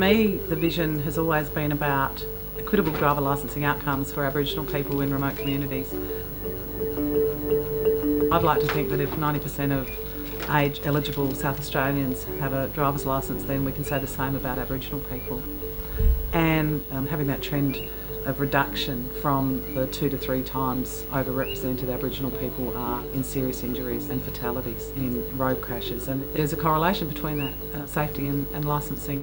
me, the vision has always been about equitable driver licensing outcomes for Aboriginal people in remote communities. I'd like to think that if 90% of age-eligible South Australians have a driver's licence, then we can say the same about Aboriginal people. And having that trend of reduction from the 2 to 3 times overrepresented Aboriginal people are in serious injuries and fatalities in road crashes. And there's a correlation between that safety and licensing.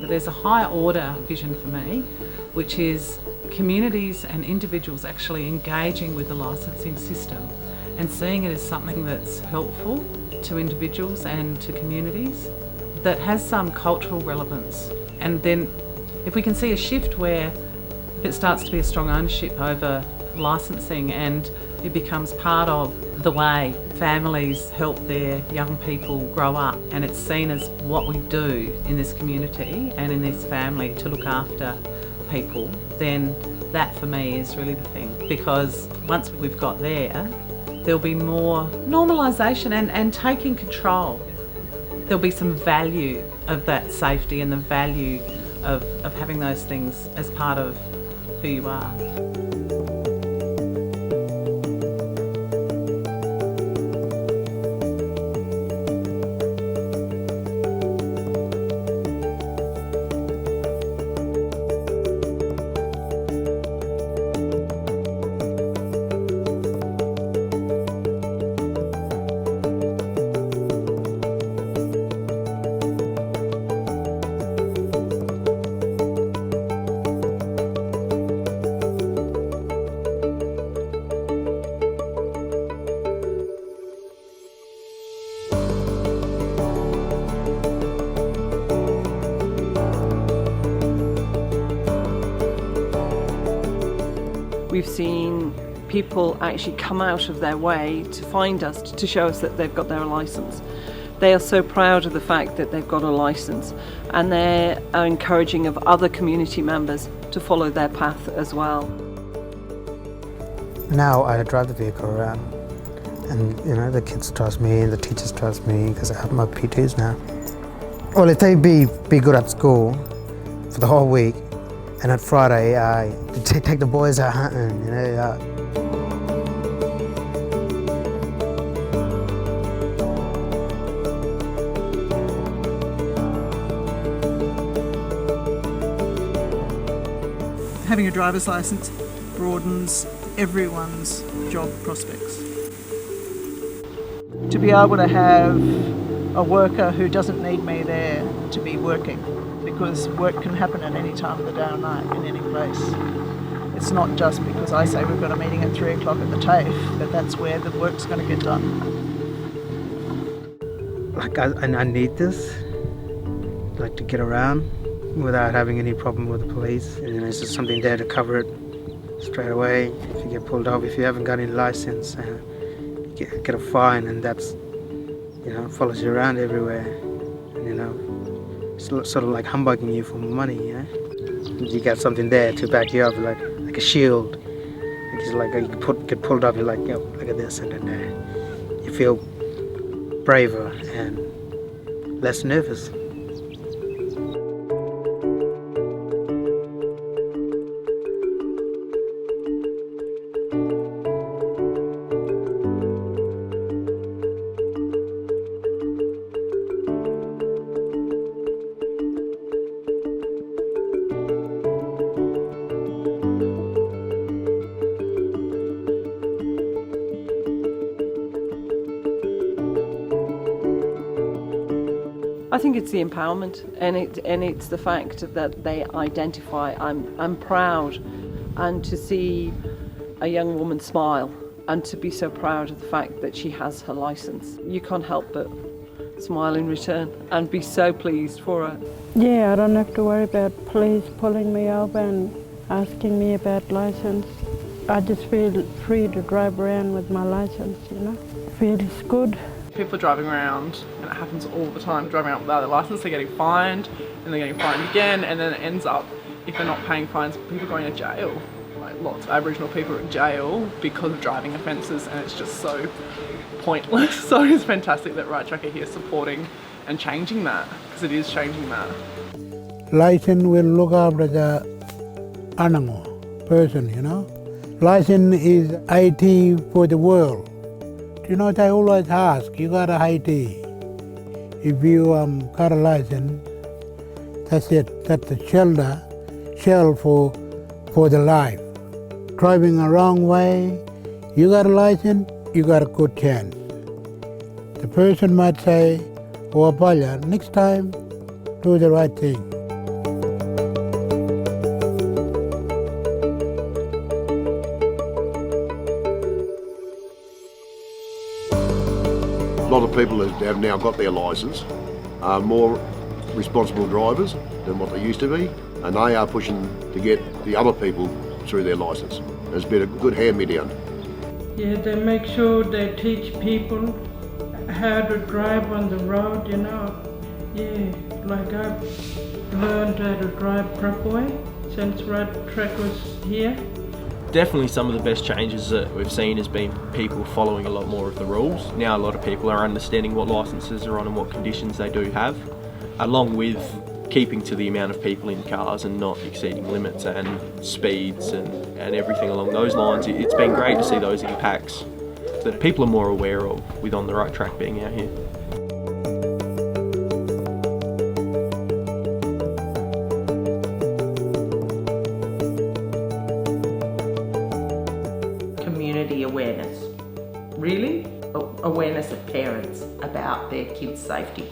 There's a higher order vision for me, which is communities and individuals actually engaging with the licensing system and seeing it as something that's helpful to individuals and to communities, that has some cultural relevance. And then if we can see a shift where it starts to be a strong ownership over licensing and it becomes part of the way families help their young people grow up, and it's seen as what we do in this community and in this family to look after people, then that for me is really the thing. Because once we've got there, there'll be more normalisation and taking control. There'll be some value of that safety and the value of having those things as part of who you are. We've seen people actually come out of their way to find us, to show us that they've got their licence. They are so proud of the fact that they've got a licence, and they are encouraging of other community members to follow their path as well. Now I drive the vehicle around, and the kids trust me, the teachers trust me because I have my P2s now. Well, if they be good at school for the whole week, and at Friday, I take the boys out hunting, Having a driver's licence broadens everyone's job prospects. To be able to have a worker who doesn't need me there to be working, because work can happen at any time of the day or night in any place. It's not just because I say we've got a meeting at 3 o'clock at the TAFE that's where the work's going to get done. Like I need this, like to get around without having any problem with the police. And there's just something there to cover it straight away. If you get pulled off, if you haven't got any license, you get a fine, and that's follows you around everywhere. It's sort of like humbugging you for money, You got something there to back you up, like a shield. It's like you get pulled up, you're like, look at this, and then you feel braver and less nervous. I think it's the empowerment, and it's the fact that they identify, I'm proud, and to see a young woman smile and to be so proud of the fact that she has her licence. You can't help but smile in return and be so pleased for her. Yeah, I don't have to worry about police pulling me over and asking me about licence. I just feel free to drive around with my licence, you know. Feels good. People are driving around, and it happens all the time, driving around without their licence, they're getting fined, and they're getting fined again, and then it ends up, if they're not paying fines, people going to jail. Like, lots of Aboriginal people are in jail because of driving offences, and it's just so pointless. So it's fantastic that Right Track are here supporting and changing that, because it is changing that. License will look after the animal person, you know. License is IT for the world. You know what I always ask? You got a IT. If you got a license, that's it. That's the shell for the life. Driving a wrong way, you got a license, you got a good chance. The person might say, oh, Apolya, next time, do the right thing. A lot of people that have now got their licence are more responsible drivers than what they used to be, and they are pushing to get the other people through their licence. There's been a good hand-me-down. Yeah, they make sure they teach people how to drive on the road, you know. Yeah, like I've learned how to drive properly since Right Track was here. Definitely some of the best changes that we've seen has been people following a lot more of the rules. Now a lot of people are understanding what licences are on and what conditions they do have, along with keeping to the amount of people in cars and not exceeding limits and speeds and everything along those lines. It's been great to see those impacts that people are more aware of with On the Right Track being out here. Community awareness. Really? Awareness of parents about their kids' safety.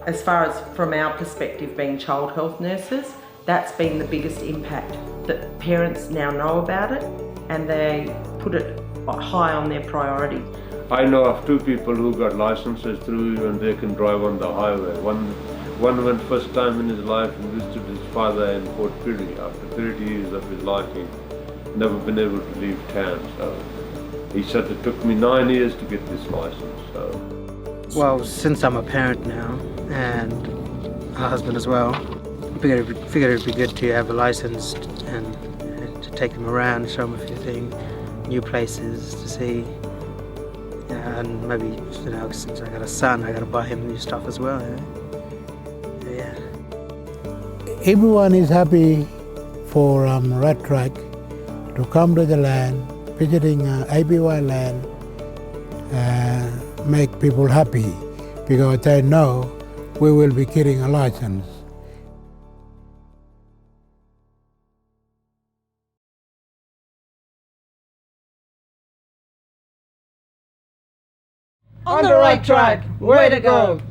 As far as from our perspective being child health nurses, that's been the biggest impact, that parents now know about it and they put it high on their priority. I know of two people who got licenses through and they can drive on the highway. One went first time in his life and visited his father in Port Pirie. After 30 years of his life, he never been able to leave town. So he said it took me 9 years to get this license. So. Well, since I'm a parent now and a husband as well, I figured it'd be good to have a license and to take them around, show them a few things, new places to see. And maybe, you know, since I got a son, I got to buy him new stuff as well. Yeah. Everyone is happy for Right Track to come to the land, visiting ABY land, make people happy because they know we will be getting a license. On the Right Track, way to go!